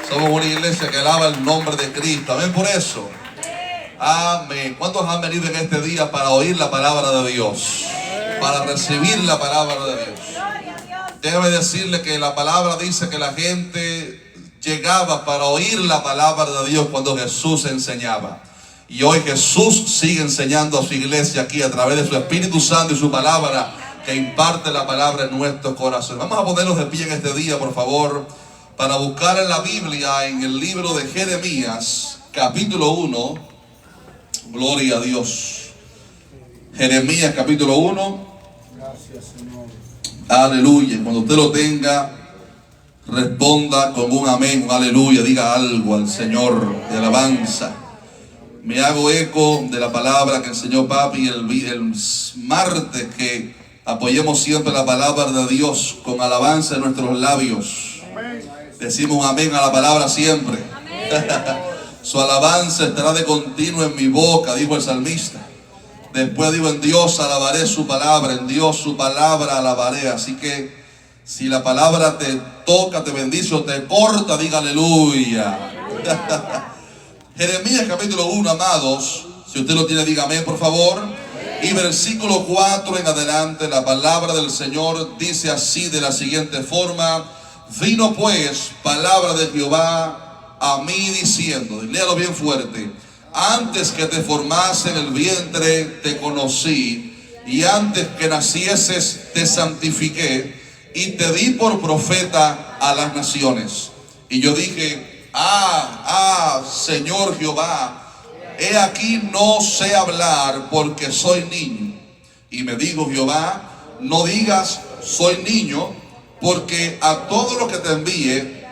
Somos una iglesia que alaba el nombre de Cristo. Amén por eso. Amén. ¿Cuántos han venido en este día para oír la palabra de Dios? Para recibir la palabra de Dios. Déjame decirle que la palabra dice que la gente llegaba para oír la palabra de Dios cuando Jesús enseñaba. Y hoy Jesús sigue enseñando a su iglesia aquí a través de su Espíritu Santo y su palabra, que imparte la palabra en nuestros corazones. Vamos a ponernos de pie en este día, por favor, para buscar en la Biblia, en el libro de Jeremías, capítulo 1. Gloria a Dios. Jeremías, capítulo 1. Gracias, Señor. Aleluya. Cuando usted lo tenga, responda con un amén, un aleluya. Diga algo al Señor de alabanza. Me hago eco de la palabra que enseñó Papi el martes, que apoyemos siempre la palabra de Dios con alabanza en nuestros labios. Decimos amén a la palabra siempre. Su alabanza estará de continuo en mi boca, dijo el salmista. Después digo, en Dios alabaré su palabra, en Dios su palabra alabaré. Así que si la palabra te toca, te bendice o te corta, diga aleluya. Jeremías capítulo 1, amados, si usted lo tiene, diga amén, por favor. Y versículo 4 en adelante, la palabra del Señor dice así, de la siguiente forma: vino pues palabra de Jehová a mí diciendo, y léalo bien fuerte: antes que te formase en el vientre te conocí, y antes que nacieses te santifiqué, y te di por profeta a las naciones. Y yo dije, Señor Jehová, he aquí no sé hablar porque soy niño. Y me dijo Jehová, no digas soy niño, porque a todo lo que te envíe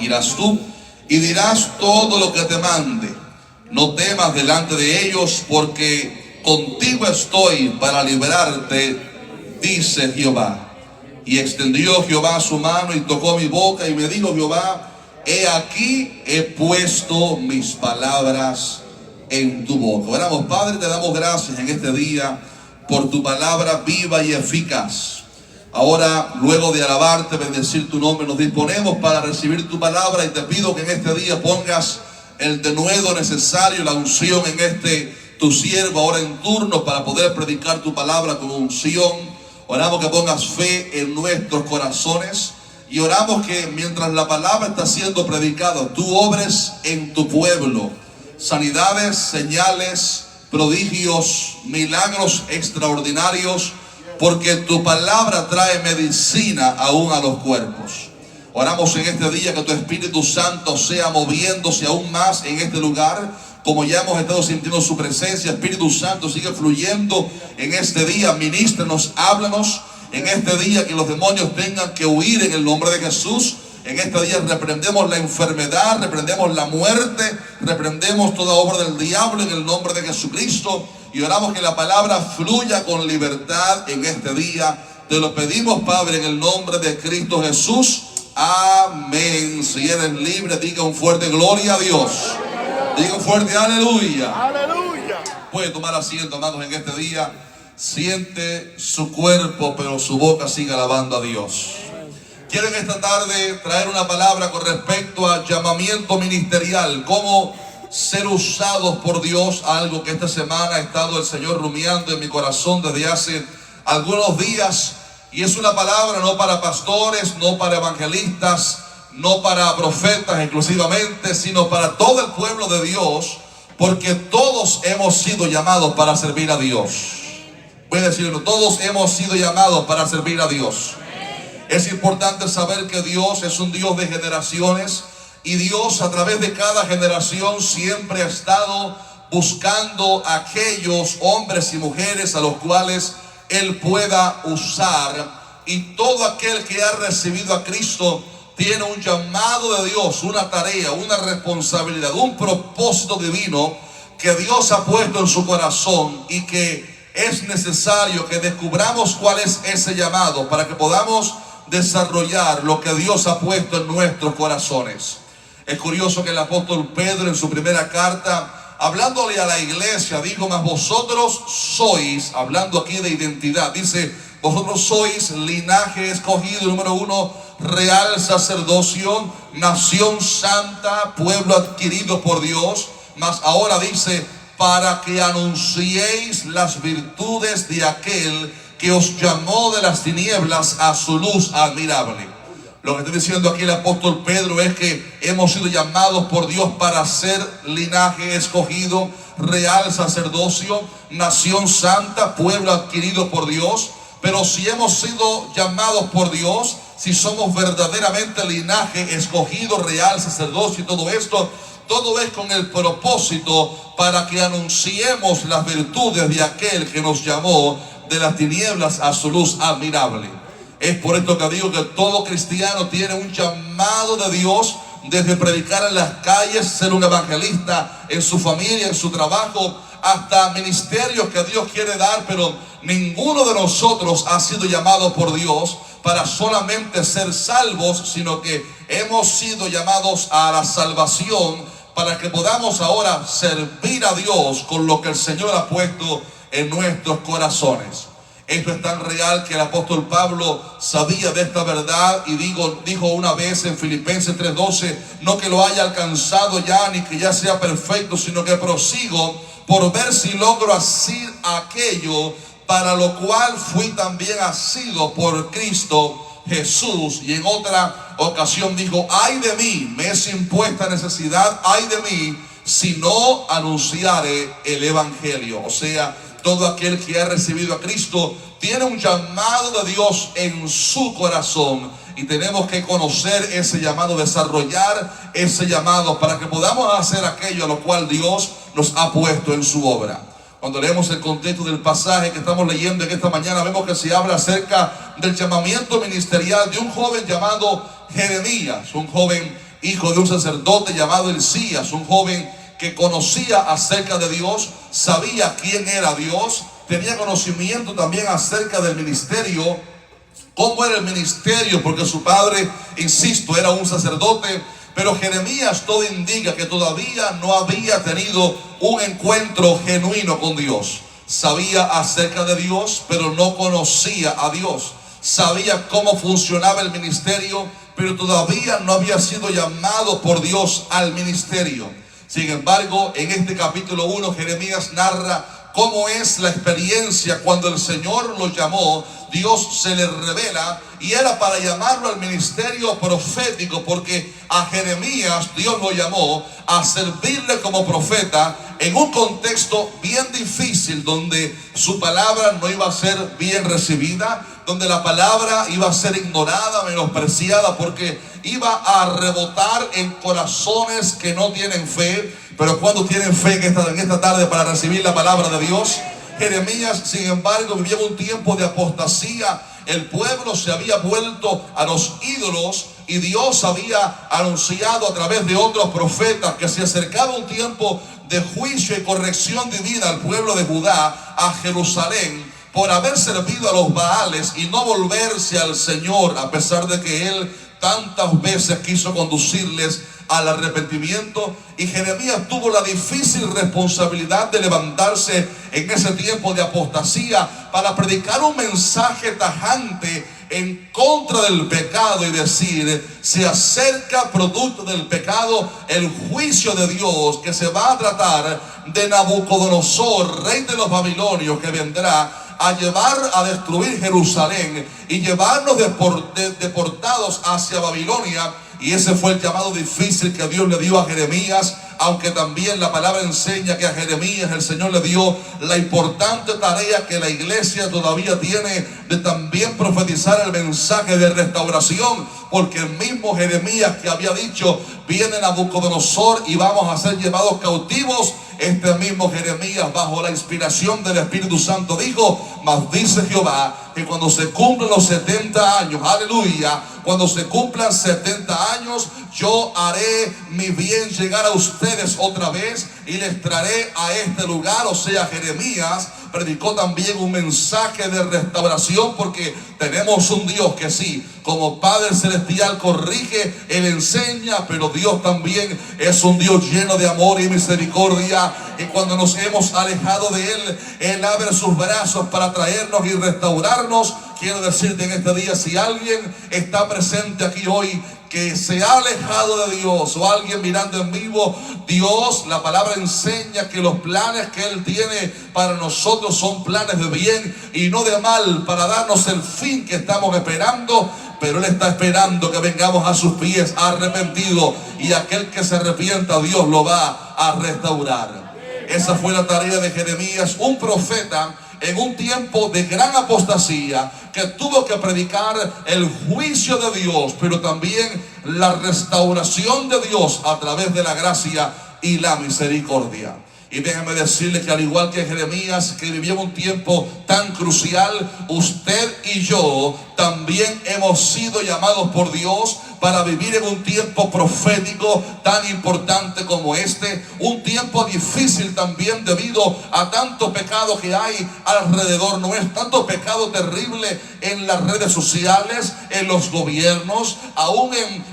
irás tú y dirás todo lo que te mande. No temas delante de ellos, porque contigo estoy para librarte, dice Jehová. Y extendió Jehová su mano y tocó mi boca, y me dijo Jehová, he aquí he puesto mis palabras en tu boca. Oramos. Padre, te damos gracias en este día por tu palabra viva y eficaz. Ahora, luego de alabarte, bendecir tu nombre, nos disponemos para recibir tu palabra, y te pido que en este día pongas el denuedo necesario, la unción en tu siervo ahora en turno, para poder predicar tu palabra con unción. Oramos que pongas fe en nuestros corazones, y oramos que mientras la palabra está siendo predicada, tú obres en tu pueblo sanidades, señales, prodigios, milagros extraordinarios, porque tu palabra trae medicina aún a los cuerpos. Oramos en este día que tu Espíritu Santo sea moviéndose aún más en este lugar, como ya hemos estado sintiendo su presencia. Espíritu Santo, sigue fluyendo en este día. Ministranos, háblanos en este día, que los demonios tengan que huir en el nombre de Jesús. En este día reprendemos la enfermedad, reprendemos la muerte, reprendemos toda obra del diablo en el nombre de Jesucristo, y oramos que la palabra fluya con libertad en este día. Te lo pedimos, Padre, en el nombre de Cristo Jesús. Amén. Si eres libre, diga un fuerte gloria a Dios. Diga un fuerte aleluya. Aleluya. Puede tomar asiento, amados, en este día. Siente su cuerpo, pero su boca sigue alabando a Dios. Quiero en esta tarde traer una palabra con respecto a llamamiento ministerial, cómo ser usados por Dios, algo que esta semana ha estado el Señor rumiando en mi corazón desde hace algunos días. Y es una palabra no para pastores, no para evangelistas, no para profetas exclusivamente, sino para todo el pueblo de Dios, porque todos hemos sido llamados para servir a Dios. Voy a decirlo, todos hemos sido llamados para servir a Dios. Es importante saber que Dios es un Dios de generaciones, y Dios a través de cada generación siempre ha estado buscando a aquellos hombres y mujeres a los cuales Él pueda usar. Y todo aquel que ha recibido a Cristo tiene un llamado de Dios, una tarea, una responsabilidad, un propósito divino que Dios ha puesto en su corazón, y que es necesario que descubramos cuál es ese llamado para que podamos desarrollar lo que Dios ha puesto en nuestros corazones. Es curioso que el apóstol Pedro, en su primera carta, hablándole a la iglesia, dijo, mas vosotros sois, hablando aquí de identidad, dice, vosotros sois linaje escogido, número 1, real sacerdocio, nación santa, pueblo adquirido por Dios. Mas ahora dice, para que anunciéis las virtudes de aquel que os llamó de las tinieblas a su luz admirable. Lo que está diciendo aquí el apóstol Pedro es que hemos sido llamados por Dios para ser linaje escogido, real sacerdocio, nación santa, pueblo adquirido por Dios. Pero si hemos sido llamados por Dios, si somos verdaderamente linaje escogido, real sacerdocio y todo esto, todo es con el propósito para que anunciemos las virtudes de aquel que nos llamó de las tinieblas a su luz admirable. Es por esto que digo que todo cristiano tiene un llamado de Dios, desde predicar en las calles, ser un evangelista en su familia, en su trabajo, hasta ministerios que Dios quiere dar. Pero ninguno de nosotros ha sido llamado por Dios para solamente ser salvos, sino que hemos sido llamados a la salvación para que podamos ahora servir a Dios con lo que el Señor ha puesto en nuestros corazones. Esto es tan real que el apóstol Pablo sabía de esta verdad y dijo una vez en Filipenses 3:12, no que lo haya alcanzado ya ni que ya sea perfecto, sino que prosigo por ver si logro hacer aquello para lo cual fui también asido por Cristo Jesús. Y en otra ocasión dijo, ay de mí, me es impuesta necesidad, ay de mí, si no anunciare el evangelio. O sea, todo aquel que ha recibido a Cristo tiene un llamado de Dios en su corazón, y tenemos que conocer ese llamado, desarrollar ese llamado para que podamos hacer aquello a lo cual Dios nos ha puesto en su obra. Cuando leemos el contexto del pasaje que estamos leyendo en esta mañana, vemos que se habla acerca del llamamiento ministerial de un joven llamado Jeremías, un joven hijo de un sacerdote llamado Hilcías, un joven que conocía acerca de Dios, sabía quién era Dios, tenía conocimiento también acerca del ministerio, cómo era el ministerio, porque su padre, insisto, era un sacerdote. Pero Jeremías, todo indica que todavía no había tenido un encuentro genuino con Dios. Sabía acerca de Dios, pero no conocía a Dios. Sabía cómo funcionaba el ministerio, pero todavía no había sido llamado por Dios al ministerio. Sin embargo, en este capítulo 1, Jeremías narra cómo es la experiencia cuando el Señor lo llamó. Dios se le revela y era para llamarlo al ministerio profético, porque a Jeremías Dios lo llamó a servirle como profeta en un contexto bien difícil, donde su palabra no iba a ser bien recibida, donde la palabra iba a ser ignorada, menospreciada, porque iba a rebotar en corazones que no tienen fe. Pero cuando tienen fe en esta tarde para recibir la palabra de Dios, Jeremías, sin embargo, vivía un tiempo de apostasía. El pueblo se había vuelto a los ídolos y Dios había anunciado a través de otros profetas que se acercaba un tiempo de juicio y corrección divina al pueblo de Judá, a Jerusalén, por haber servido a los Baales y no volverse al Señor, a pesar de que Él tantas veces quiso conducirles al arrepentimiento. Y Jeremías tuvo la difícil responsabilidad de levantarse en ese tiempo de apostasía para predicar un mensaje tajante en contra del pecado y decir, se acerca producto del pecado el juicio de Dios, que se va a tratar de Nabucodonosor, rey de los babilonios, que vendrá a llevar a destruir Jerusalén y llevarnos deportados hacia Babilonia. Y ese fue el llamado difícil que Dios le dio a Jeremías, aunque también la palabra enseña que a Jeremías el Señor le dio la importante tarea que la iglesia todavía tiene, de también profetizar el mensaje de restauración, porque el mismo Jeremías que había dicho, viene Nabucodonosor y vamos a ser llevados cautivos, este mismo Jeremías, bajo la inspiración del Espíritu Santo, dijo, mas dice Jehová, que cuando se cumplan los 70 años, aleluya, cuando se cumplan 70 años, yo haré mi bien llegar a ustedes otra vez y les traeré a este lugar. O sea, Jeremías predicó también un mensaje de restauración, porque tenemos un Dios que sí, como Padre Celestial corrige, Él enseña, pero Dios también es un Dios lleno de amor y misericordia, y cuando nos hemos alejado de Él, Él abre sus brazos para traernos y restaurarnos. quiero decirte en este día, si alguien está presente aquí hoy que se ha alejado de Dios, o alguien mirando en vivo, Dios, la palabra enseña que los planes que Él tiene para nosotros son planes de bien y no de mal, para darnos el fin que estamos esperando. Pero Él está esperando que vengamos a sus pies arrepentidos, y aquel que se arrepienta, Dios lo va a restaurar. Esa fue la tarea de Jeremías, un profeta en un tiempo de gran apostasía, que tuvo que predicar el juicio de Dios, pero también la restauración de Dios a través de la gracia y la misericordia. Y déjame decirle que al igual que Jeremías, que vivió un tiempo tan crucial, usted y yo también hemos sido llamados por Dios para vivir en un tiempo profético tan importante como este. Un tiempo difícil también debido a tanto pecado que hay alrededor nuestro, tanto pecado terrible en las redes sociales, en los gobiernos, aún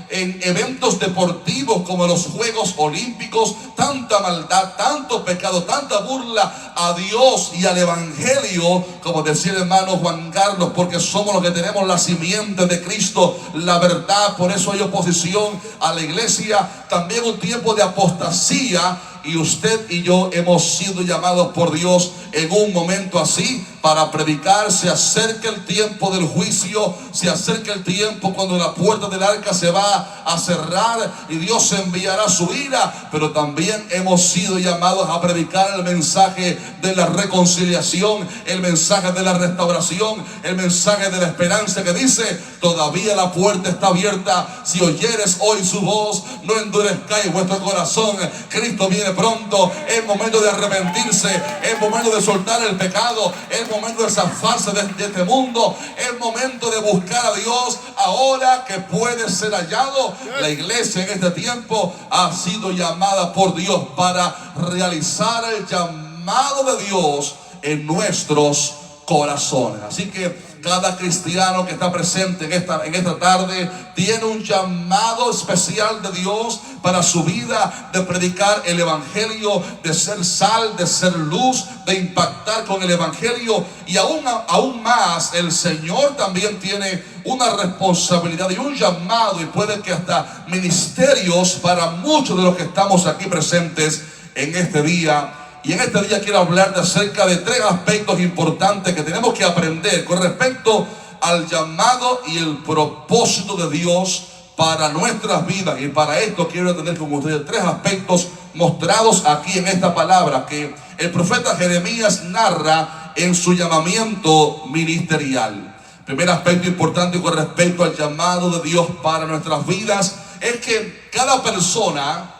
en eventos deportivos como los Juegos Olímpicos. Tanta maldad, tanto pecado, tanta burla a Dios y al Evangelio, como decía el hermano Juan Carlos, porque somos los que tenemos la simiente de Cristo, la verdad. Por eso hay oposición a la iglesia. También un tiempo de apostasía, y usted y yo hemos sido llamados por Dios en un momento así para predicar. Se acerca el tiempo del juicio, se acerca el tiempo cuando la puerta del arca se va a cerrar y Dios enviará su ira. Pero también hemos sido llamados a predicar el mensaje de la reconciliación, el mensaje de la restauración, el mensaje de la esperanza, que dice: todavía la puerta está abierta. Si oyeres hoy su voz, no endurezcáis vuestro corazón. Cristo viene pronto. Es momento de arrepentirse, es momento de soltar el pecado, es momento de zafarse de este mundo, es momento de buscar a Dios ahora que puede ser hallado. La iglesia en este tiempo ha sido llamada por Dios para realizar el llamado de Dios en nuestros corazones. Así que cada cristiano que está presente en esta tarde tiene un llamado especial de Dios para su vida, de predicar el Evangelio, de ser sal, de ser luz, de impactar con el Evangelio. Y aún más, el Señor también tiene una responsabilidad y un llamado, y puede que hasta ministerios para muchos de los que estamos aquí presentes en este día. Y en este día quiero hablar acerca de 3 aspectos importantes que tenemos que aprender con respecto al llamado y el propósito de Dios para nuestras vidas. Y para esto quiero tener con ustedes 3 aspectos mostrados aquí en esta palabra que el profeta Jeremías narra en su llamamiento ministerial. Primer aspecto importante con respecto al llamado de Dios para nuestras vidas es que cada persona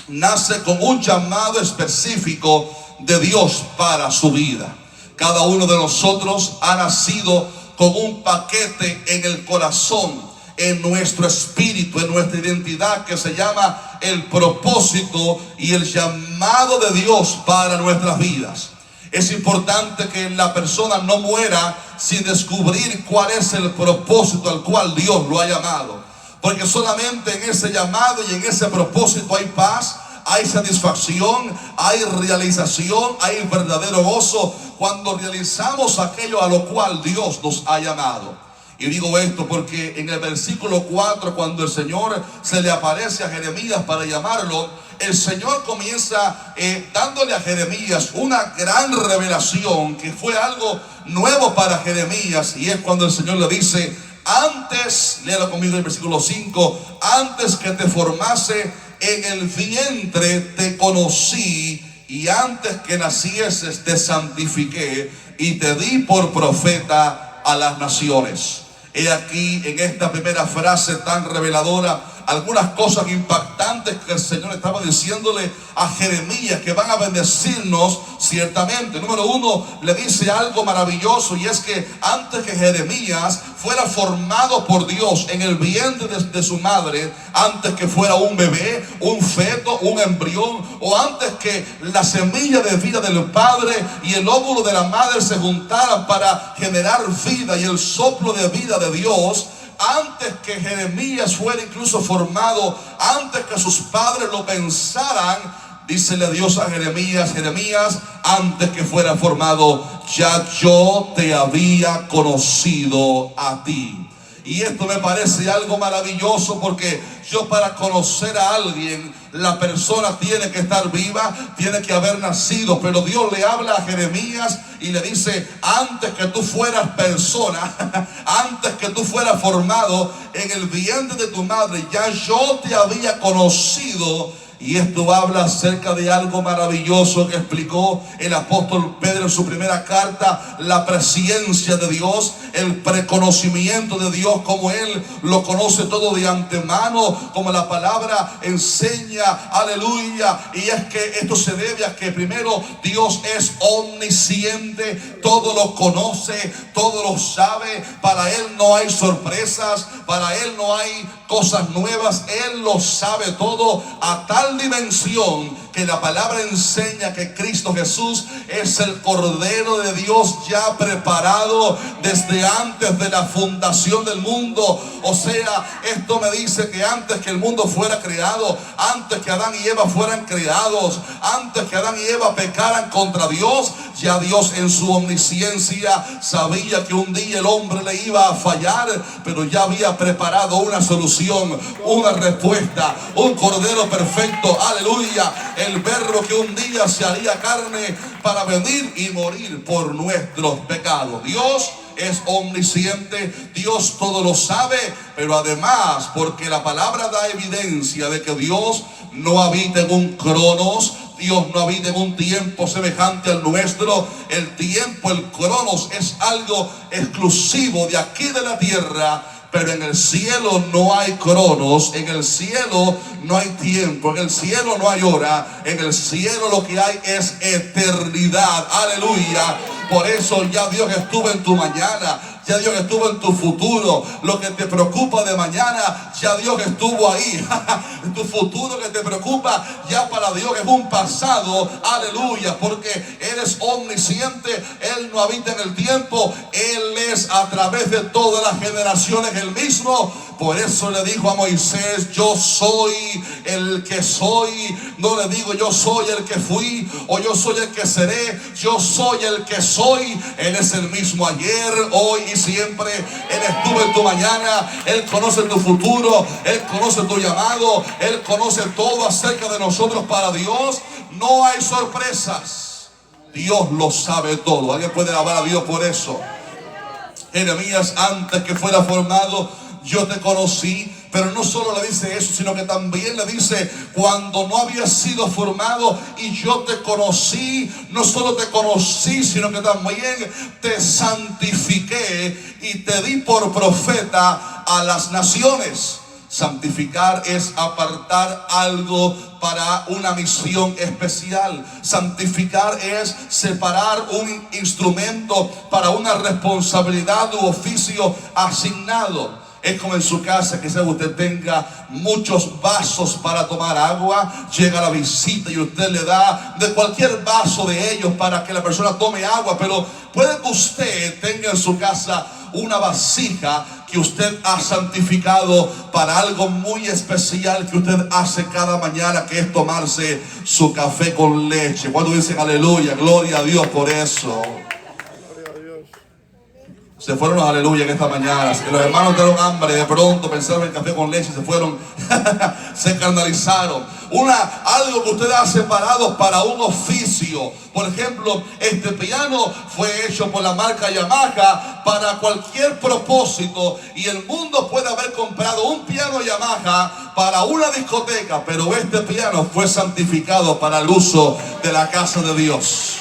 nace con un llamado específico de Dios para su vida. Cada uno de nosotros ha nacido con un paquete en el corazón, en nuestro espíritu, en nuestra identidad, que se llama el propósito y el llamado de Dios para nuestras vidas. Es importante que la persona no muera sin descubrir cuál es el propósito al cual Dios lo ha llamado. Porque solamente en ese llamado y en ese propósito hay paz, hay satisfacción, hay realización, hay verdadero gozo cuando realizamos aquello a lo cual Dios nos ha llamado. Y digo esto porque en el versículo 4, cuando el Señor se le aparece a Jeremías para llamarlo, el Señor comienza dándole a Jeremías una gran revelación que fue algo nuevo para Jeremías. Y es cuando el Señor le dice: antes, léalo conmigo en el versículo 5, antes que te formase en el vientre te conocí, y antes que nacieses te santifiqué y te di por profeta a las naciones. He aquí en esta primera frase tan reveladora algunas cosas impactantes que el Señor estaba diciéndole a Jeremías, que van a bendecirnos ciertamente. Número 1, le dice algo maravilloso, y es que antes que Jeremías fuera formado por Dios en el vientre de su madre, antes que fuera un bebé, un feto, un embrión, o antes que la semilla de vida del padre y el óvulo de la madre se juntaran para generar vida y el soplo de vida de Dios, antes que Jeremías fuera incluso formado, antes que sus padres lo pensaran, dícele Dios a Jeremías: Jeremías, antes que fuera formado, ya yo te había conocido a ti. Y esto me parece algo maravilloso, porque yo, para conocer a alguien, la persona tiene que estar viva, tiene que haber nacido. Pero Dios le habla a Jeremías y le dice: antes que tú fueras persona, antes que tú fueras formado en el vientre de tu madre, ya yo te había conocido. Y esto habla acerca de algo maravilloso que explicó el apóstol Pedro en su primera carta: la presciencia de Dios, el preconocimiento de Dios, como Él lo conoce todo de antemano, como la palabra enseña, aleluya. Y es que esto se debe a que primero Dios es omnisciente, todo lo conoce, todo lo sabe. Para Él no hay sorpresas, para Él no hay cosas nuevas, Él lo sabe todo, a tal dimensión que la palabra enseña que Cristo Jesús es el Cordero de Dios ya preparado desde antes de la fundación del mundo. O sea, esto me dice que antes que el mundo fuera creado, antes que Adán y Eva fueran creados, antes que Adán y Eva pecaran contra Dios, ya Dios en su omnisciencia sabía que un día el hombre le iba a fallar, pero ya había preparado una solución, una respuesta, un Cordero perfecto, aleluya, el Verbo que un día se haría carne para venir y morir por nuestros pecados. Dios es omnisciente, Dios todo lo sabe, pero además, porque la palabra da evidencia de que Dios no habita en un cronos, Dios no habita en un tiempo semejante al nuestro. El tiempo, el cronos, es algo exclusivo de aquí de la tierra. Pero en el cielo no hay cronos, en el cielo no hay tiempo, en el cielo no hay hora, en el cielo lo que hay es eternidad, aleluya. Por eso ya Dios estuvo en tu mañana, ya Dios estuvo en tu futuro. Lo que te preocupa de mañana, ya Dios estuvo ahí. Tu futuro que te preocupa, ya para Dios es un pasado, aleluya, porque Él es omnisciente, Él no habita en el tiempo, Él es a través de todas las generaciones el mismo. Por eso le dijo a Moisés: yo soy el que soy. No le digo yo soy el que fui o yo soy el que seré, yo soy el que soy. Él es el mismo ayer, hoy y siempre. Él estuvo en tu mañana, Él conoce tu futuro, Él conoce tu llamado, Él conoce todo acerca de nosotros. Para Dios no hay sorpresas, Dios lo sabe todo. ¿Alguien puede alabar a Dios por eso? Jeremías, antes que fuera formado, yo te conocí. Pero no solo le dice eso, sino que también le dice: cuando no había sido formado y yo te conocí. No solo te conocí, sino que también te santifiqué y te di por profeta a las naciones. Santificar es apartar algo para una misión especial. Santificar es separar un instrumento para una responsabilidad u oficio asignado. Es como en su casa, que sea usted tenga muchos vasos para tomar agua. Llega la visita y usted le da de cualquier vaso de ellos para que la persona tome agua. Pero puede que usted tenga en su casa una vasija que usted ha santificado para algo muy especial que usted hace cada mañana, que es tomarse su café con leche. Cuando dicen aleluya, gloria a Dios por eso. Se fueron los aleluya en esta mañana. Los hermanos dieron hambre, de pronto pensaron en café con leche y se fueron, se escandalizaron. Algo que usted ha separado para un oficio. Por ejemplo, este piano fue hecho por la marca Yamaha para cualquier propósito. Y el mundo puede haber comprado un piano Yamaha para una discoteca, pero este piano fue santificado para el uso de la casa de Dios.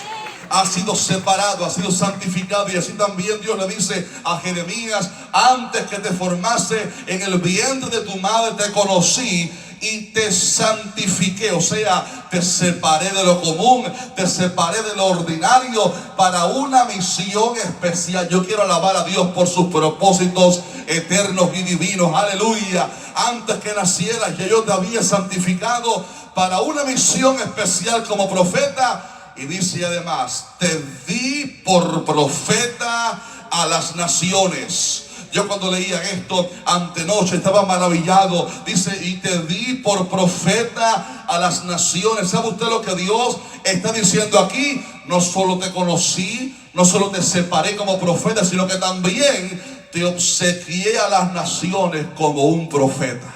Ha sido separado, ha sido santificado. Y así también Dios le dice a Jeremías: antes que te formase en el vientre de tu madre te conocí y te santifiqué. O sea, te separé de lo común, te separé de lo ordinario para una misión especial. Yo quiero alabar a Dios por sus propósitos eternos y divinos, aleluya. Antes que nacieras ya yo te había santificado para una misión especial como profeta. Y dice además: te di por profeta a las naciones. Yo cuando leía esto antenoche estaba maravillado. Dice, y te di por profeta a las naciones. ¿Sabe usted lo que Dios está diciendo aquí? No solo te conocí, no solo te separé como profeta, sino que también te obsequié a las naciones como un profeta.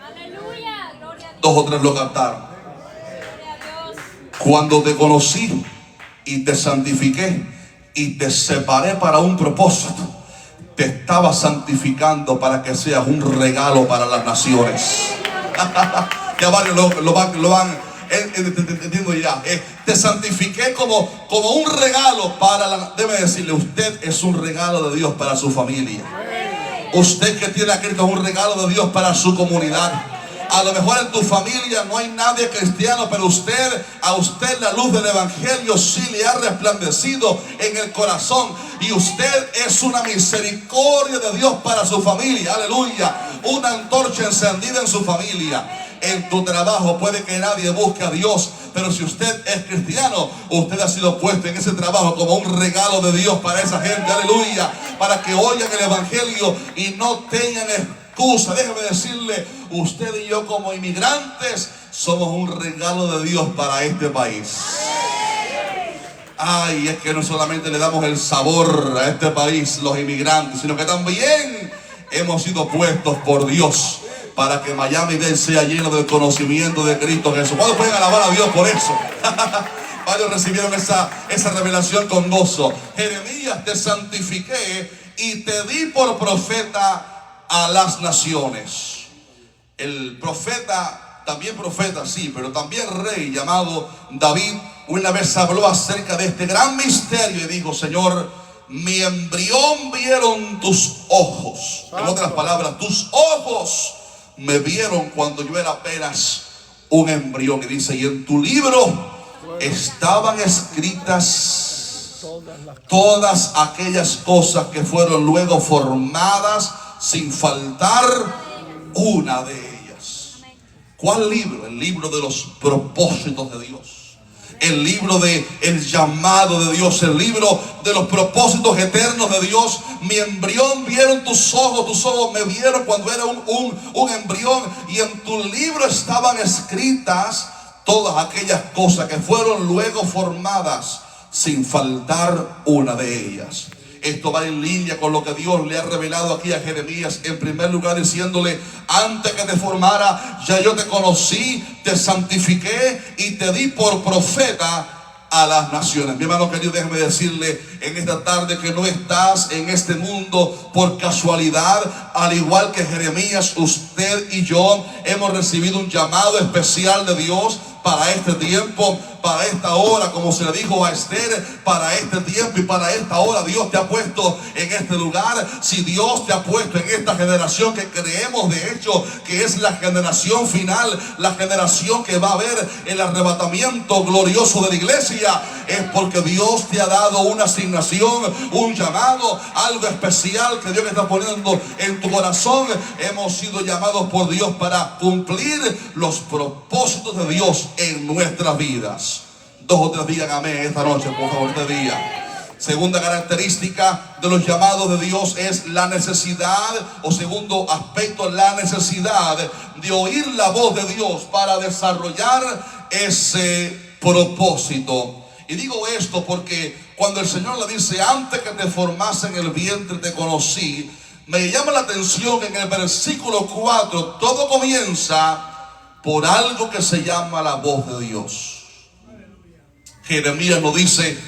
Aleluya, gloria a Dios. Dos o tres lo cantaron. Gloria a Dios. Cuando te conocí y te santifiqué y te separé para un propósito, te estaba santificando para que seas un regalo para las naciones. Ya varios lo van entiendo ya. Te santifiqué como un regalo para la... Debe decirle, usted es un regalo de Dios para su familia. Usted que tiene a Cristo es un regalo de Dios para su comunidad. A lo mejor en tu familia no hay nadie cristiano, pero a usted la luz del evangelio sí le ha resplandecido en el corazón. Y usted es una misericordia de Dios para su familia. Aleluya. Una antorcha encendida en su familia. En tu trabajo puede que nadie busque a Dios, pero si usted es cristiano, usted ha sido puesto en ese trabajo como un regalo de Dios para esa gente. Aleluya. Para que oigan el evangelio y no tengan excusa. Déjeme decirle, usted y yo como inmigrantes somos un regalo de Dios para este país. Ay, es que no solamente le damos el sabor a este país, los inmigrantes, sino que también hemos sido puestos por Dios para que Miami-Dade sea lleno del conocimiento de Cristo Jesús. ¿Cuántos pueden alabar a Dios por eso? Varios recibieron esa revelación con gozo. Jeremías, te santifiqué y te di por profeta a las naciones. El profeta, también profeta, sí, pero también rey llamado David, una vez habló acerca de este gran misterio y dijo, Señor, mi embrión vieron tus ojos. En otras palabras, tus ojos me vieron cuando yo era apenas un embrión. Y dice, y en tu libro estaban escritas todas aquellas cosas que fueron luego formadas sin faltar una de ellas. ¿Cuál libro? El libro de los propósitos de Dios. El libro de el llamado de Dios, el libro de los propósitos eternos de Dios. Mi embrión vieron tus ojos me vieron cuando era un embrión, y en tu libro estaban escritas todas aquellas cosas que fueron luego formadas sin faltar una de ellas. Esto va en línea con lo que Dios le ha revelado aquí a Jeremías. En primer lugar diciéndole, antes que te formara ya yo te conocí, te santifiqué y te di por profeta a las naciones. Mi hermano querido, déjeme decirle en esta tarde que no estás en este mundo por casualidad. Al igual que Jeremías, usted y yo hemos recibido un llamado especial de Dios para este tiempo, para esta hora, como se le dijo a Esther, para este tiempo y para esta hora. Dios te ha puesto en este lugar. Si Dios te ha puesto en esta generación que creemos de hecho que es la generación final, la generación que va a ver el arrebatamiento glorioso de la iglesia, es porque Dios te ha dado una asignación, un llamado, algo especial que Dios está poniendo en tu corazón. Hemos sido llamados por Dios para cumplir los propósitos de Dios en nuestras vidas. Dos o tres digan amén esta noche, por favor, este día. Segunda característica de los llamados de Dios es la necesidad, o segundo aspecto, la necesidad de oír la voz de Dios para desarrollar ese propósito. Y digo esto porque cuando el Señor le dice, antes que te formase en el vientre te conocí, me llama la atención que en el versículo 4 todo comienza por algo que se llama la voz de Dios. Jeremías nos dice,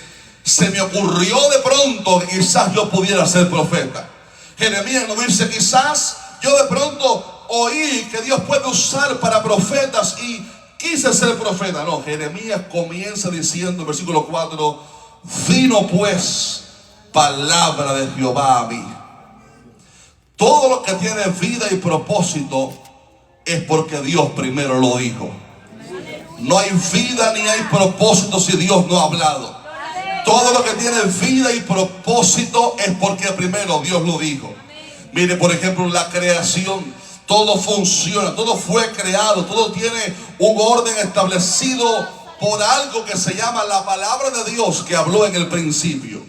se me ocurrió de pronto que quizás yo pudiera ser profeta. Jeremías nos dice, quizás yo de pronto oí que Dios puede usar para profetas y quise ser profeta. No, Jeremías comienza diciendo en versículo 4, vino pues palabra de Jehová a mí. Todo lo que tiene vida y propósito es porque Dios primero lo dijo. No hay vida ni hay propósito si Dios no ha hablado. Todo lo que tiene vida y propósito es porque primero Dios lo dijo. Mire, por ejemplo, la creación. Todo funciona, todo fue creado, todo tiene un orden establecido por algo que se llama la palabra de Dios que habló en el principio.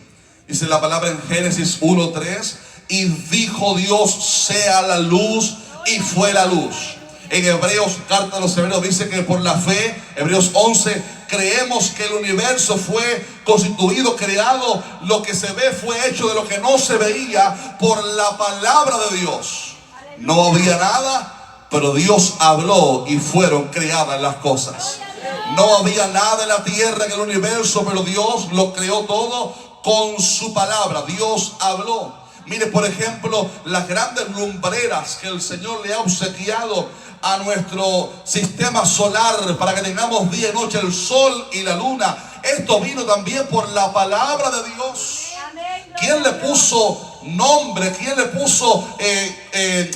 Dice la palabra en Génesis 1:3, y dijo Dios, sea la luz, y fue la luz. En Hebreos, carta de los Hebreos, dice que por la fe, Hebreos 11, creemos que el universo fue constituido, creado, lo que se ve fue hecho de lo que no se veía por la palabra de Dios. No había nada, pero Dios habló y fueron creadas las cosas. No había nada en la tierra, en el universo, pero Dios lo creó todo con su palabra. Dios habló. Mire, por ejemplo, las grandes lumbreras que el Señor le ha obsequiado a nuestro sistema solar para que tengamos día y noche, el sol y la luna. Esto vino también por la palabra de Dios. ¿Quién le puso nombre? ¿Quién le puso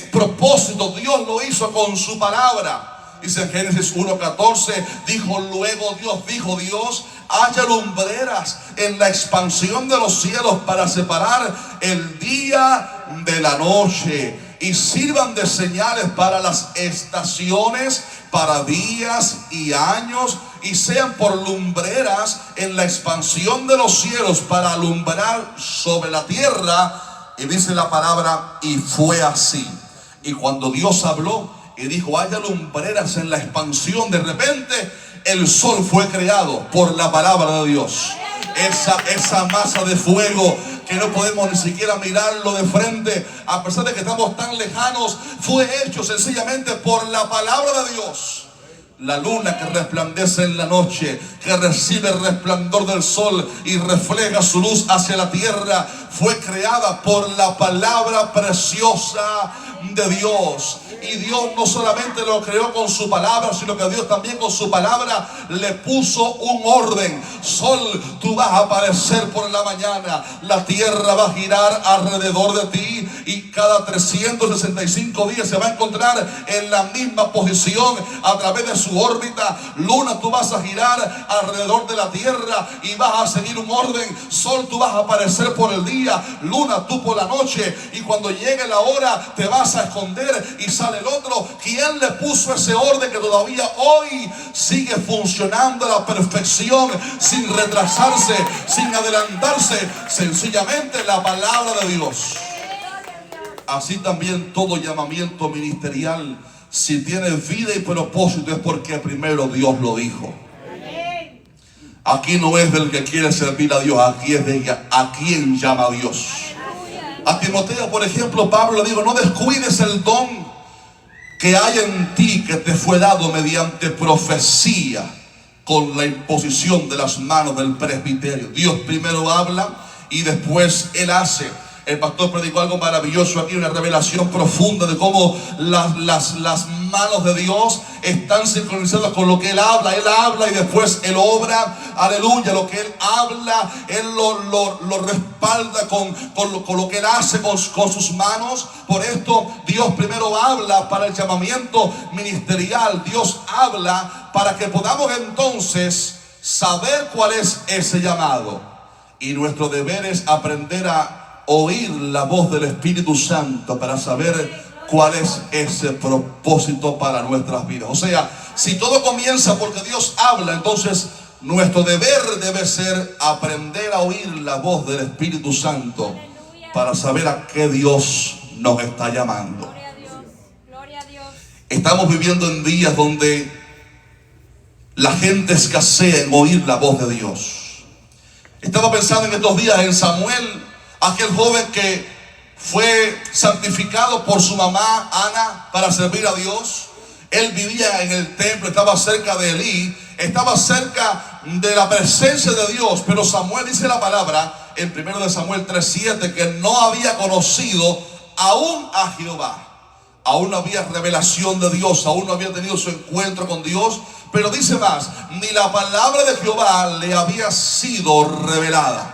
propósito? Dios lo hizo con su palabra. Dice en Génesis 1:14, dijo Dios, haya lumbreras en la expansión de los cielos para separar el día de la noche, y sirvan de señales para las estaciones, para días y años, y sean por lumbreras en la expansión de los cielos para alumbrar sobre la tierra. Y dice la palabra, y fue así. Y cuando Dios habló y dijo, haya lumbreras en la expansión, de repente el sol fue creado por la palabra de Dios. Esa masa de fuego que no podemos ni siquiera mirarlo de frente, a pesar de que estamos tan lejanos, fue hecho sencillamente por la palabra de Dios. La luna que resplandece en la noche, que recibe el resplandor del sol y refleja su luz hacia la tierra, fue creada por la palabra preciosa de Dios. Y Dios no solamente lo creó con su palabra, sino que Dios también con su palabra le puso un orden. Sol, tú vas a aparecer por la mañana, la tierra va a girar alrededor de ti, y cada 365 días se va a encontrar en la misma posición a través de su órbita. Luna, tú vas a girar alrededor de la tierra y vas a seguir un orden. Sol, tú vas a aparecer por el día, luna, tú por la noche, y cuando llegue la hora te vas a esconder y sale el otro. ¿Quién le puso ese orden que todavía hoy sigue funcionando a la perfección, sin retrasarse, sin adelantarse? Sencillamente la palabra de Dios. Así también todo llamamiento ministerial, si tiene vida y propósito, es porque primero Dios lo dijo. Aquí no es del que quiere servir a Dios, aquí es de a quien llama a Dios. A Timoteo, por ejemplo, Pablo le dijo, no descuides el don que hay en ti, que te fue dado mediante profecía, con la imposición de las manos del presbiterio. Dios primero habla y después Él hace. El pastor predicó algo maravilloso aquí, una revelación profunda de cómo las manos de Dios están sincronizadas con lo que Él habla y después Él obra. Aleluya, lo que Él habla, Él lo respalda con lo que Él hace con sus manos. Por esto Dios primero habla para el llamamiento ministerial. Dios habla para que podamos entonces saber cuál es ese llamado. Y nuestro deber es aprender a oír la voz del Espíritu Santo para saber cuál es ese propósito para nuestras vidas. O sea, si todo comienza porque Dios habla, entonces nuestro deber debe ser aprender a oír la voz del Espíritu Santo para saber a qué Dios nos está llamando. Gloria a Dios. Gloria a Dios. Estamos viviendo en días donde la gente escasea en oír la voz de Dios. Estaba pensando en estos días en Samuel, aquel joven que fue santificado por su mamá Ana para servir a Dios. Él vivía en el templo, estaba cerca de Elí, estaba cerca de la presencia de Dios. Pero Samuel, dice la palabra en 1 Samuel 3:7, que no había conocido aún a Jehová. Aún no había revelación de Dios, aún no había tenido su encuentro con Dios. Pero dice más, ni la palabra de Jehová le había sido revelada.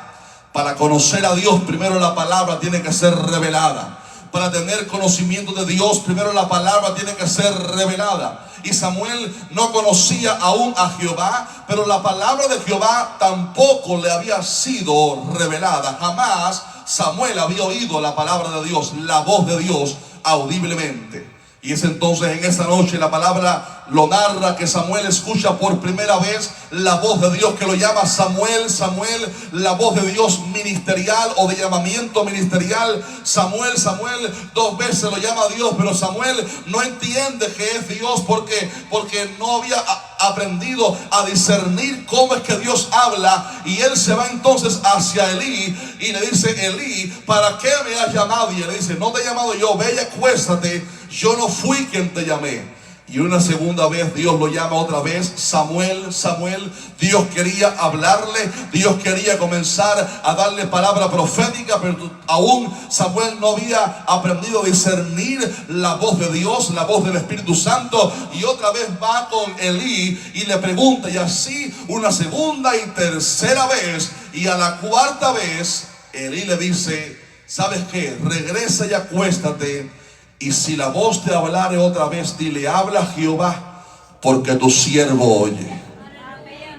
Para conocer a Dios, primero la palabra tiene que ser revelada. Para tener conocimiento de Dios, primero la palabra tiene que ser revelada. Y Samuel no conocía aún a Jehová, pero la palabra de Jehová tampoco le había sido revelada. Jamás Samuel había oído la palabra de Dios, la voz de Dios, audiblemente. Y es entonces en esta noche la palabra lo narra que Samuel escucha por primera vez la voz de Dios que lo llama Samuel, Samuel, la voz de Dios ministerial o de llamamiento ministerial. Samuel, Samuel, 2 veces lo llama Dios, pero Samuel no entiende que es Dios porque no había aprendido a discernir cómo es que Dios habla. Y él se va entonces hacia Elí y le dice: Elí, ¿para qué me has llamado? Y él le dice: no te he llamado yo, ve y acuéstate, yo no fui quien te llamé. Y una segunda vez Dios lo llama otra vez: Samuel, Samuel. Dios quería hablarle, Dios quería comenzar a darle palabra profética, pero aún Samuel no había aprendido a discernir la voz de Dios, la voz del Espíritu Santo. Y otra vez va con Elí y le pregunta, y así una segunda y tercera vez, y a la cuarta vez Elí le dice: ¿sabes qué? Regresa y acuéstate, y si la voz te hablare otra vez, dile: habla Jehová, porque tu siervo oye.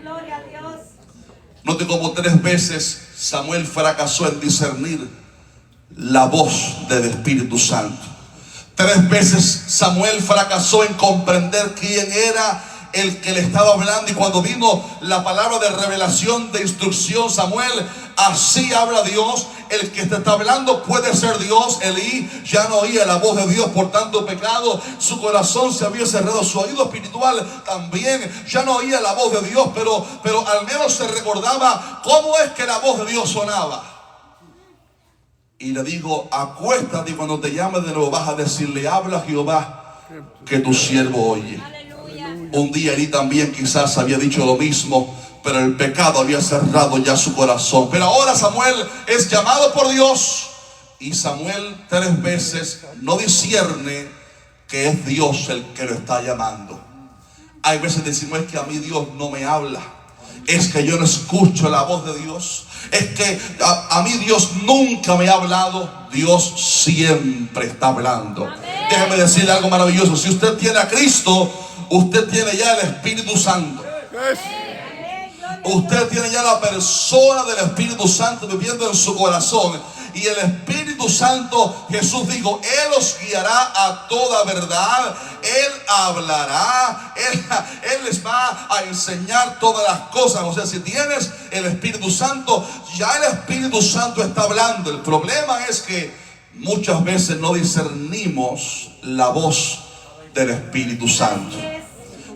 Gloria a Dios. Note como 3 veces Samuel fracasó en discernir la voz del Espíritu Santo. 3 veces Samuel fracasó en comprender quién era el que le estaba hablando. Y cuando vino la palabra de revelación, de instrucción: Samuel, así habla Dios, el que te está hablando puede ser Dios. Elí ya no oía la voz de Dios por tanto pecado, su corazón se había cerrado, su oído espiritual también ya no oía la voz de Dios, pero al menos se recordaba cómo es que la voz de Dios sonaba. Y le digo: acuéstate, y cuando te llame de nuevo vas a decirle: habla Jehová, que tu siervo oye. Un día Elí también quizás había dicho lo mismo, pero el pecado había cerrado ya su corazón. Pero ahora Samuel es llamado por Dios, y Samuel 3 veces no discierne que es Dios el que lo está llamando. Hay veces decimos: es que a mí Dios no me habla, es que yo no escucho la voz de Dios, es que a mí Dios nunca me ha hablado. Dios siempre está hablando. Déjeme decirle algo maravilloso: si usted tiene a Cristo, usted tiene ya el Espíritu Santo. Usted tiene ya la persona del Espíritu Santo viviendo en su corazón. Y el Espíritu Santo, Jesús dijo, Él os guiará a toda verdad. Él hablará, Él les va a enseñar todas las cosas. O sea, si tienes el Espíritu Santo, ya el Espíritu Santo está hablando. El problema es que muchas veces no discernimos la voz del Espíritu Santo.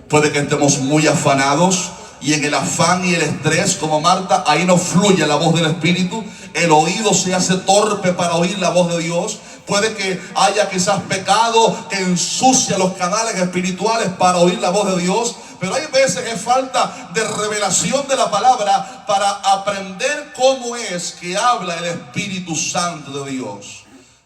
Puede que estemos muy afanados, y en el afán y el estrés, como Marta, ahí no fluye la voz del Espíritu. El oído se hace torpe para oír la voz de Dios. Puede que haya quizás pecado que ensucia los canales espirituales para oír la voz de Dios. Pero hay veces que es falta de revelación de la palabra para aprender cómo es que habla el Espíritu Santo de Dios.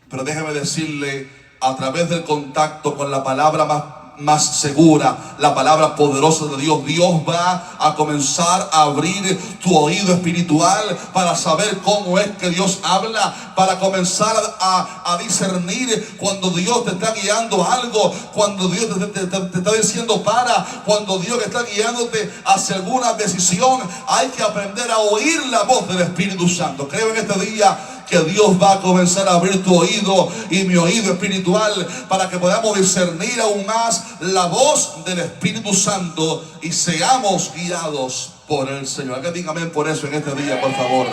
Pero déjeme decirle, a través del contacto con la palabra más segura, la palabra poderosa de Dios, Dios va a comenzar a abrir tu oído espiritual para saber cómo es que Dios habla, para comenzar a discernir cuando Dios te está guiando a algo, cuando Dios te está diciendo para, cuando Dios está guiándote hacia alguna decisión. Hay que aprender a oír la voz del Espíritu Santo. Creo en este día que Dios va a comenzar a abrir tu oído y mi oído espiritual para que podamos discernir aún más la voz del Espíritu Santo y seamos guiados por el Señor. Alguien diga amén por eso en este día, por favor.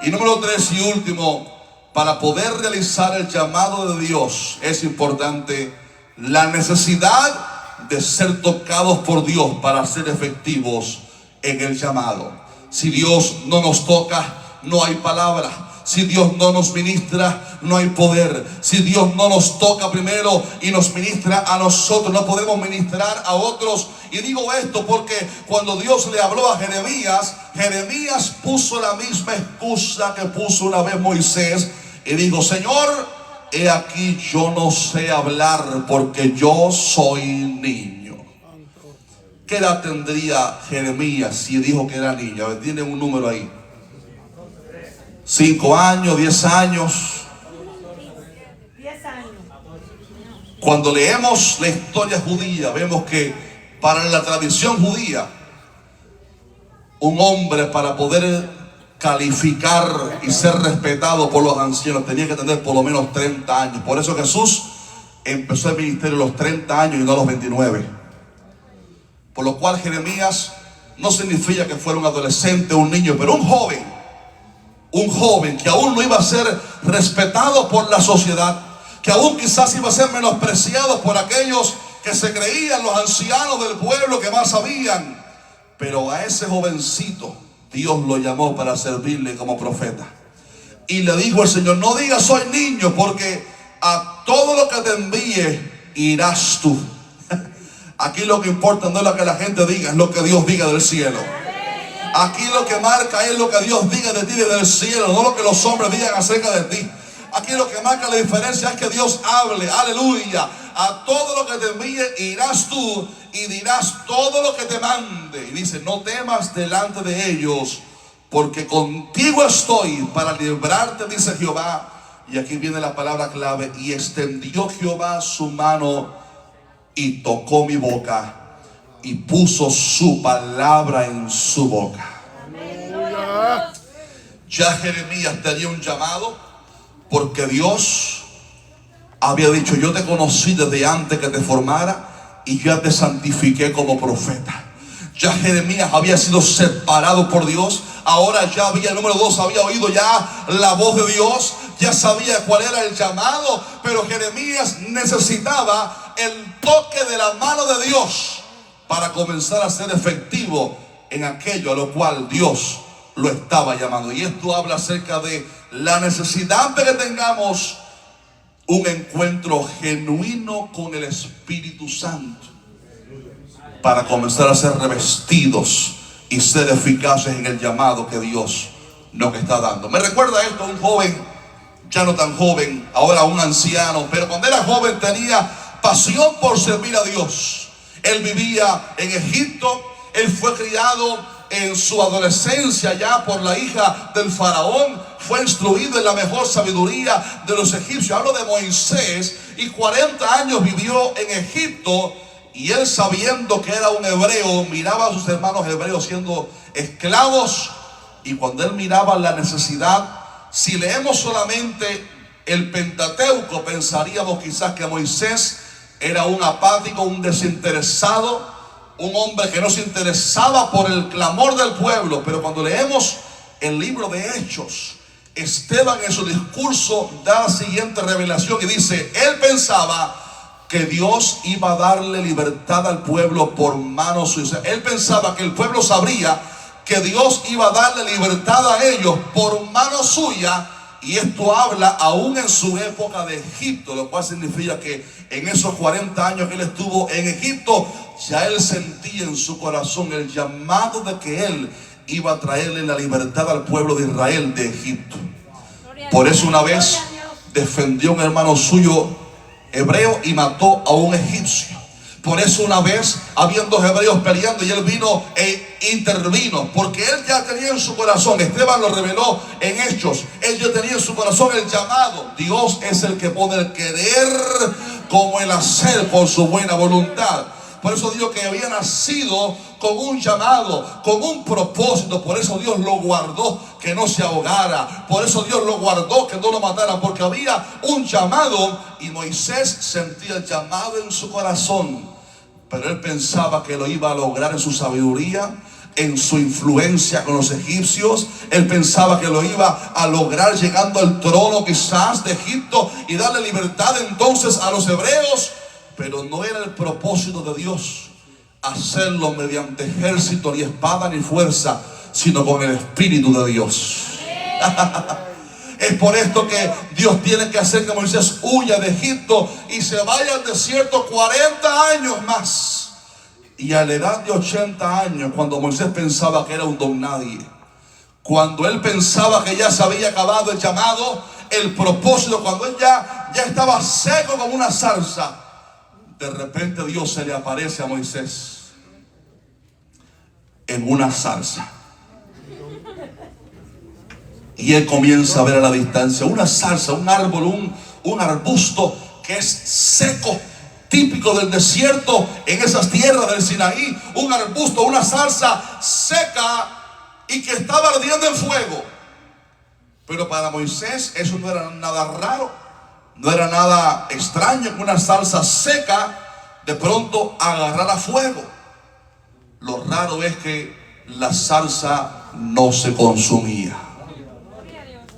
Y número 3 y último, para poder realizar el llamado de Dios es importante la necesidad de ser tocados por Dios para ser efectivos en el llamado. Si Dios no nos toca, no hay palabra. Si Dios no nos ministra, no hay poder. Si Dios no nos toca primero y nos ministra a nosotros, no podemos ministrar a otros. Y digo esto porque cuando Dios le habló a Jeremías, Jeremías puso la misma excusa que puso una vez Moisés. Y dijo: Señor, he aquí yo no sé hablar porque yo soy niño. ¿Qué edad tendría Jeremías si dijo que era niño? A ver, tiene un número ahí. 5 años, 10 años. 10 años. Cuando leemos la historia judía, vemos que para la tradición judía, un hombre para poder calificar y ser respetado por los ancianos tenía que tener por lo menos 30 años. Por eso Jesús empezó el ministerio a los 30 años y no a los 29. Por lo cual Jeremías no significa que fuera un adolescente o un niño, pero un joven que aún no iba a ser respetado por la sociedad, que aún quizás iba a ser menospreciado por aquellos que se creían los ancianos del pueblo que más sabían. Pero a ese jovencito Dios lo llamó para servirle como profeta. Y le dijo el Señor: no digas soy niño, porque a todo lo que te envíe irás tú. Aquí lo que importa no es lo que la gente diga, es lo que Dios diga del cielo. Aquí lo que marca es lo que Dios diga de ti desde el cielo, no lo que los hombres digan acerca de ti. Aquí lo que marca la diferencia es que Dios hable, aleluya. A todo lo que te envíe irás tú y dirás todo lo que te mande. Y dice: no temas delante de ellos, porque contigo estoy para librarte, dice Jehová. Y aquí viene la palabra clave: y extendió Jehová su mano y tocó mi boca y puso su palabra en su boca. Ya Jeremías tenía un llamado, porque Dios había dicho: yo te conocí desde antes que te formara y ya te santifiqué como profeta. Ya Jeremías había sido separado por Dios. Ahora ya había, número 2, había oído ya la voz de Dios, ya sabía cuál era el llamado, pero Jeremías necesitaba el toque de la mano de Dios para comenzar a ser efectivo en aquello a lo cual Dios lo estaba llamando. Y esto habla acerca de la necesidad de que tengamos un encuentro genuino con el Espíritu Santo para comenzar a ser revestidos y ser eficaces en el llamado que Dios nos está dando. Me recuerda esto a un joven, ya no tan joven, ahora un anciano, pero cuando era joven tenía pasión por servir a Dios. Él vivía en Egipto, él fue criado en su adolescencia ya por la hija del faraón, fue instruido en la mejor sabiduría de los egipcios. Hablo de Moisés, y 40 años vivió en Egipto. Y él, sabiendo que era un hebreo, miraba a sus hermanos hebreos siendo esclavos. Y cuando él miraba la necesidad, si leemos solamente el Pentateuco, pensaríamos quizás que Moisés era un apático, un desinteresado, un hombre que no se interesaba por el clamor del pueblo. Pero cuando leemos el libro de Hechos, Esteban en su discurso da la siguiente revelación y dice: él pensaba que Dios iba a darle libertad al pueblo por mano suya. Él pensaba que el pueblo sabría que Dios iba a darle libertad a ellos por mano suya. Y esto habla aún en su época de Egipto, lo cual significa que en esos 40 años que él estuvo en Egipto, ya él sentía en su corazón el llamado de que él iba a traerle la libertad al pueblo de Israel de Egipto. Por eso una vez defendió a un hermano suyo hebreo y mató a un egipcio. Por eso una vez habían 2 hebreos peleando y él vino e intervino, porque él ya tenía en su corazón, Esteban lo reveló en Hechos, él ya tenía en su corazón el llamado. Dios es el que pone el querer como el hacer por su buena voluntad. Por eso digo que había nacido con un llamado, con un propósito. Por eso Dios lo guardó, que no se ahogara. Por eso Dios lo guardó, que no lo matara, porque había un llamado. Y Moisés sentía el llamado en su corazón, pero él pensaba que lo iba a lograr en su sabiduría, en su influencia con los egipcios. Él pensaba que lo iba a lograr llegando al trono quizás de Egipto y darle libertad entonces a los hebreos. Pero no era el propósito de Dios hacerlo mediante ejército, ni espada, ni fuerza, sino con el Espíritu de Dios. Es por esto que Dios tiene que hacer que Moisés huya de Egipto y se vaya al desierto 40 años más. Y a la edad de 80 años, cuando Moisés pensaba que era un don nadie, cuando él pensaba que ya se había acabado el llamado, el propósito, cuando él ya estaba seco como una zarza, de repente Dios se le aparece a Moisés en una zarza. Y él comienza a ver a la distancia una zarza, un árbol, un arbusto que es seco, típico del desierto en esas tierras del Sinaí. Un arbusto, una zarza seca y que estaba ardiendo en fuego. Pero para Moisés eso no era nada raro. No era nada extraño que una zarza seca de pronto agarrara fuego. Lo raro es que la zarza no se consumía.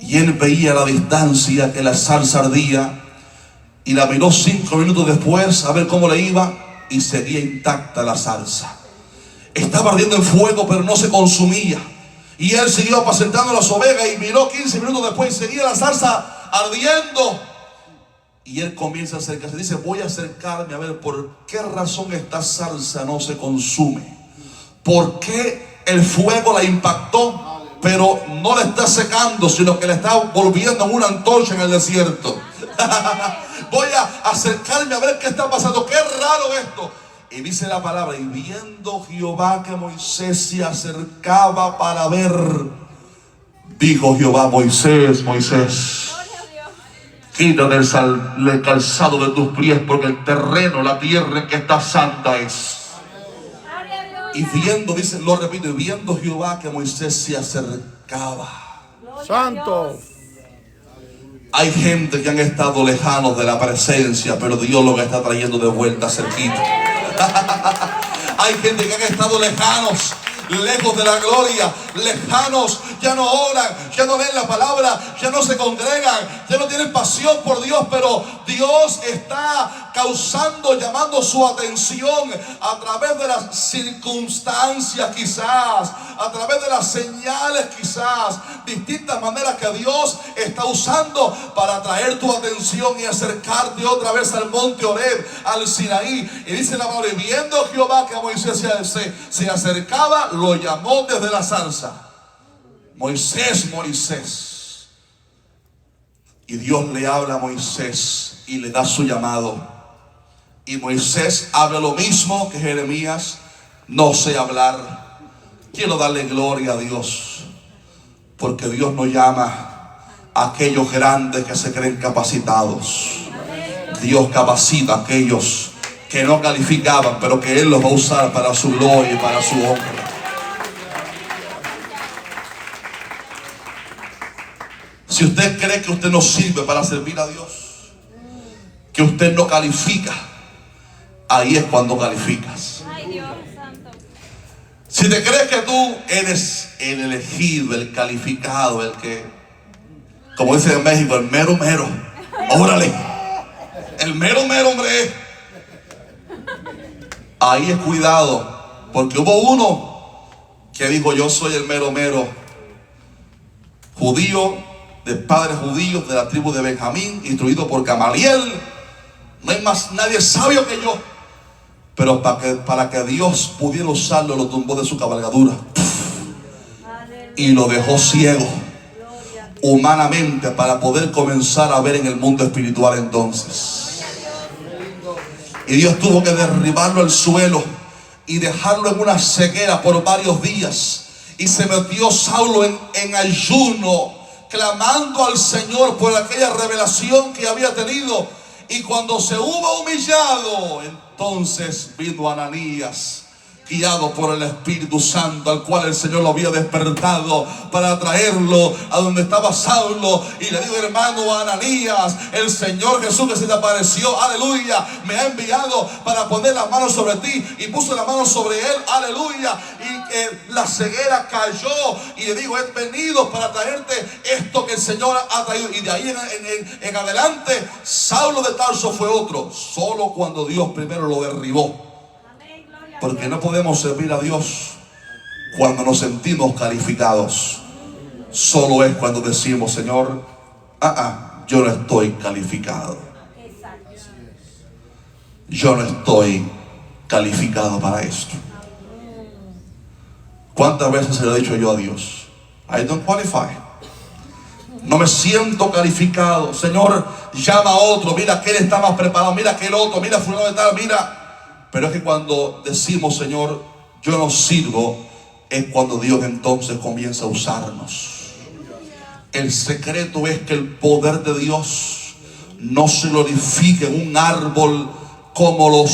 Y él veía a la distancia que la zarza ardía y la miró 5 minutos después a ver cómo le iba y seguía intacta la zarza. Estaba ardiendo en fuego, pero no se consumía. Y él siguió apacentando las ovejas y miró 15 minutos después y seguía la zarza ardiendo. Y él comienza a acercarse. Dice: voy a acercarme a ver por qué razón esta zarza no se consume. ¿Por qué el fuego la impactó, pero no la está secando, sino que la está volviendo en una antorcha en el desierto? Voy a acercarme a ver qué está pasando. Qué raro esto. Y dice la palabra: y viendo Jehová que Moisés se acercaba para ver, dijo Jehová: Moisés, Moisés, quítate el calzado de tus pies, porque el terreno, la tierra en que está santa es. Y viendo, dice, lo repito, y viendo Jehová que Moisés se acercaba. Santo. Hay gente que han estado lejanos de la presencia, pero Dios los está trayendo de vuelta cerquita. Hay gente que han estado lejanos, lejos de la gloria, lejanos, ya no oran, ya no leen la palabra, ya no se congregan, ya no tienen pasión por Dios, pero Dios está causando, llamando su atención a través de las circunstancias, quizás a través de las señales, quizás distintas maneras que Dios está usando para atraer tu atención y acercarte otra vez al monte Horeb, al Sinaí. Y dice la palabra: y viendo Jehová que a Moisés se acercaba, lo llamó desde la zarza: Moisés, Moisés. Y Dios le habla a Moisés y le da su llamado. Y Moisés habla lo mismo que Jeremías: no sé hablar. Quiero darle gloria a Dios, porque Dios no llama a aquellos grandes que se creen capacitados. Dios capacita a aquellos que no calificaban, pero que Él los va a usar para su gloria y para su honra. Si usted cree que usted no sirve para servir a Dios, que usted no califica, ahí es cuando calificas. Ay, Dios santo. Si te crees que tú eres el elegido, el calificado, el que, como dice en México, el mero mero, órale, el mero mero, hombre, ahí es cuidado, porque hubo uno que dijo: yo soy el mero mero, judío, de padres judíos, de la tribu de Benjamín, instruido por Gamaliel. No hay más nadie sabio que yo. Pero para que Dios pudiera usarlo, lo tumbó de su cabalgadura y lo dejó ciego humanamente, para poder comenzar a ver en el mundo espiritual entonces. Y Dios tuvo que derribarlo al suelo y dejarlo en una ceguera por varios días. Y se metió Saulo en ayuno, clamando al Señor por aquella revelación que había tenido. Y cuando se hubo humillado, entonces vino Ananías, guiado por el Espíritu Santo, al cual el Señor lo había despertado para traerlo a donde estaba Saulo. Y le dijo: hermano Ananías, el Señor Jesús que se te apareció, aleluya, me ha enviado para poner las manos sobre ti. Y puso las manos sobre él, aleluya, y la ceguera cayó. Y le dijo: he venido para traerte esto que el Señor ha traído. Y de ahí en adelante, Saulo de Tarso fue otro, solo cuando Dios primero lo derribó. Porque no podemos servir a Dios cuando nos sentimos calificados. Solo es cuando decimos: Señor, yo no estoy calificado. Yo no estoy calificado para esto. ¿Cuántas veces se lo he dicho yo a Dios? I don't qualify. No me siento calificado. Señor, llama a otro. Mira, aquel está más preparado. Mira aquel otro. Mira fulano de tal. Mira. Pero es que cuando decimos: Señor, yo no sirvo, es cuando Dios entonces comienza a usarnos. El secreto es que el poder de Dios no se glorifique en un árbol como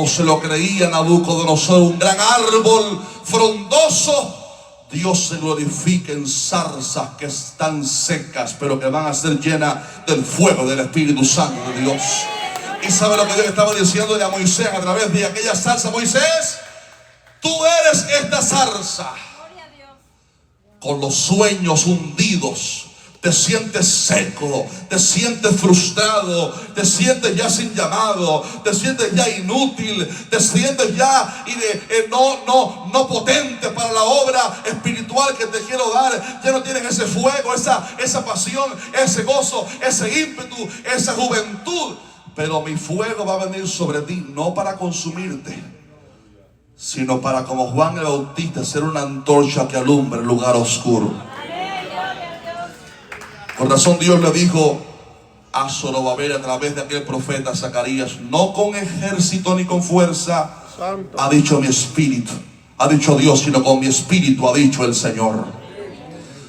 se lo creía Nabucodonosor, un gran árbol frondoso Dios se glorifica en zarzas que están secas, pero que van a ser llenas del fuego del Espíritu Santo de Dios. ¿Y sabe lo que Dios estaba diciéndole a Moisés a través de aquella zarza? Moisés, tú eres esta zarza. Gloria a Dios. Con los sueños hundidos, te sientes seco, te sientes frustrado, te sientes ya sin llamado, te sientes ya inútil, te sientes ya no potente para la obra espiritual que te quiero dar. Ya no tienes ese fuego, esa pasión, ese gozo, ese ímpetu, esa juventud. Pero mi fuego va a venir sobre ti, no para consumirte, sino para, como Juan el Bautista, ser una antorcha que alumbre el lugar oscuro. Amén. Gloria a Dios. Con razón Dios le dijo a Zorobabel a través de aquel profeta Zacarías: no con ejército ni con fuerza, Santo. ha dicho mi espíritu, ha dicho Dios, sino con mi espíritu, ha dicho el Señor.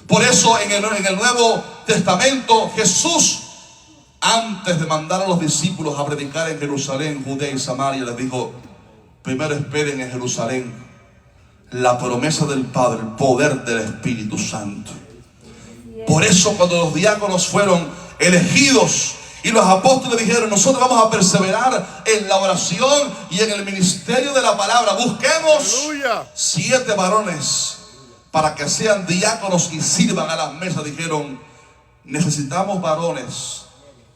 Por eso en el Nuevo Testamento Jesús, antes de mandar a los discípulos a predicar en Jerusalén, Judea y Samaria, les dijo: primero esperen en Jerusalén la promesa del Padre, el poder del Espíritu Santo. Por eso cuando los diáconos fueron elegidos y los apóstoles dijeron: nosotros vamos a perseverar en la oración y en el ministerio de la palabra, busquemos Aleluya. 7 varones para que sean diáconos y sirvan a las mesas. Dijeron: necesitamos varones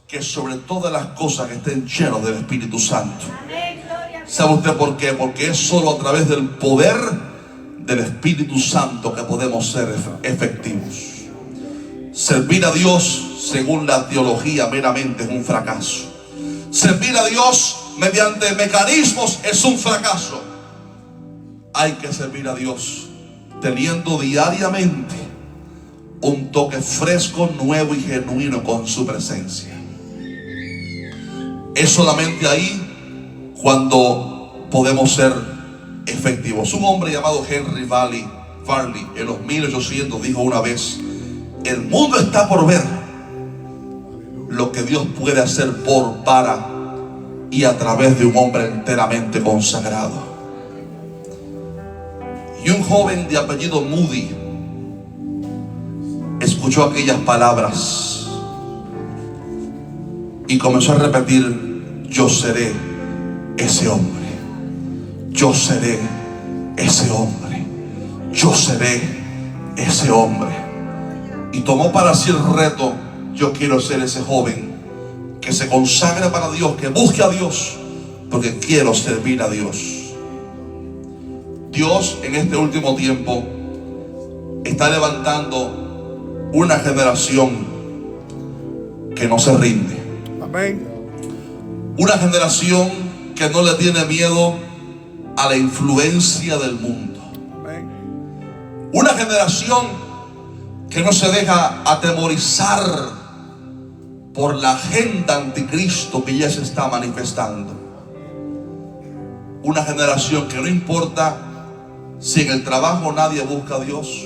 que sobre todas las cosas estén llenos del Espíritu Santo. Amén. Gloria a Dios. ¿Sabe usted por qué? Porque es solo a través del poder del Espíritu Santo que podemos ser efectivos. Servir a Dios según la teología meramente es un fracaso. Servir a Dios mediante mecanismos es un fracaso. Hay que servir a Dios teniendo diariamente un toque fresco, nuevo y genuino con su presencia. Es solamente ahí cuando podemos ser efectivos. Un hombre llamado Henry Varley en los 1800 dijo una vez: el mundo está por ver lo que Dios puede hacer por, para y a través de un hombre enteramente consagrado. Y un joven de apellido Moody escuchó aquellas palabras y comenzó a repetir: yo seré ese hombre, yo seré ese hombre, yo seré ese hombre. Y tomó para sí el reto: yo quiero ser ese joven que se consagre para Dios, que busque a Dios, porque quiero servir a Dios. Dios en este último tiempo está levantando una generación que no se rinde. Amén. Una generación que no le tiene miedo a la influencia del mundo. Amén. Una generación que no se deja atemorizar por la agenda anticristo que ya se está manifestando. Una generación que no importa si en el trabajo nadie busca a Dios,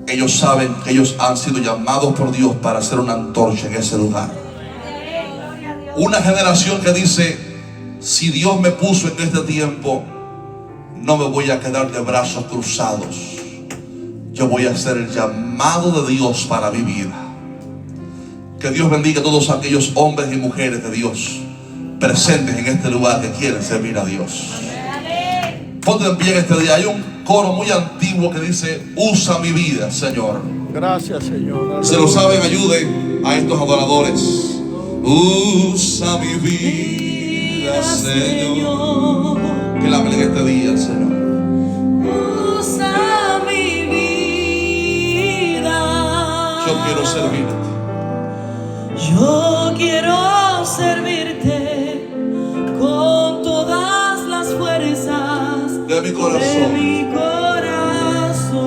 ellos saben que ellos han sido llamados por Dios para ser una antorcha en ese lugar. Amén. Gloria a Dios. Una generación que dice: si Dios me puso en este tiempo, no me voy a quedar de brazos cruzados. Yo voy a hacer el llamado de Dios para mi vida. Que Dios bendiga a todos aquellos hombres y mujeres de Dios presentes en este lugar que quieren servir a Dios. Amén. Ponte en pie en este día. Hay un coro muy antiguo que dice: usa mi vida, Señor. Gracias, Señor. Se lo saben, ayude a estos adoradores. Usa mi vida, Señor. Que la en este día, Señor. Usa mi vida. Yo quiero servirte. Yo quiero servirte con todas las fuerzas De mi corazón. mi corazón.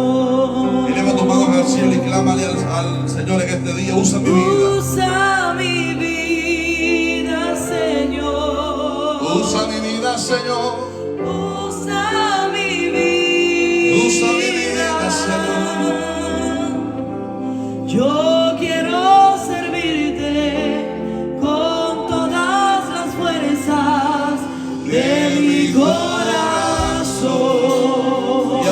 Y levanta tu mano al cielo y clámale al Señor en este día: usa mi vida. Usa mi vida, Señor. Usa mi vida, Señor. Usa mi vida. Usa mi vida, Señor. Yo quiero servirte con todas las fuerzas de mi corazón. Y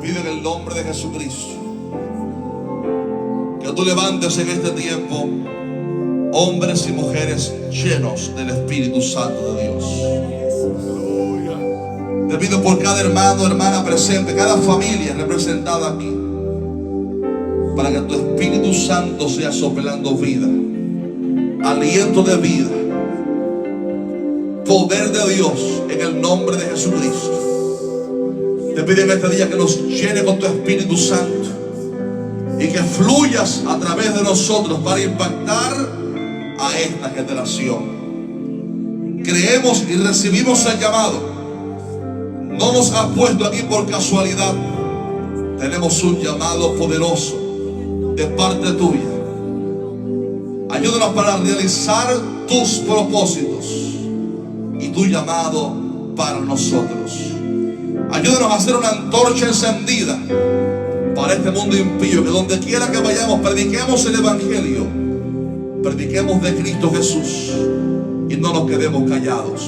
pido en el nombre de Jesucristo que tú levantes en este tiempo hombres y mujeres llenos del Espíritu Santo de Dios. Te pido por cada hermano, hermana presente, cada familia representada aquí, para que tu Espíritu Santo sea soplando vida, aliento de vida, poder de Dios en el nombre de Jesucristo. Te pido en este día que nos llene con tu Espíritu Santo y que fluyas a través de nosotros para impactar a esta generación. Creemos y recibimos el llamado. No nos has puesto aquí por casualidad. Tenemos un llamado poderoso de parte tuya. Ayúdanos para realizar tus propósitos y tu llamado para nosotros. Ayúdanos a hacer una antorcha encendida para este mundo impío, que donde quiera que vayamos prediquemos el Evangelio, prediquemos de Cristo Jesús y no nos quedemos callados.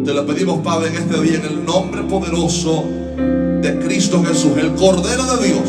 Te lo pedimos, Padre, en este día, en el nombre poderoso de Cristo Jesús, el Cordero de Dios,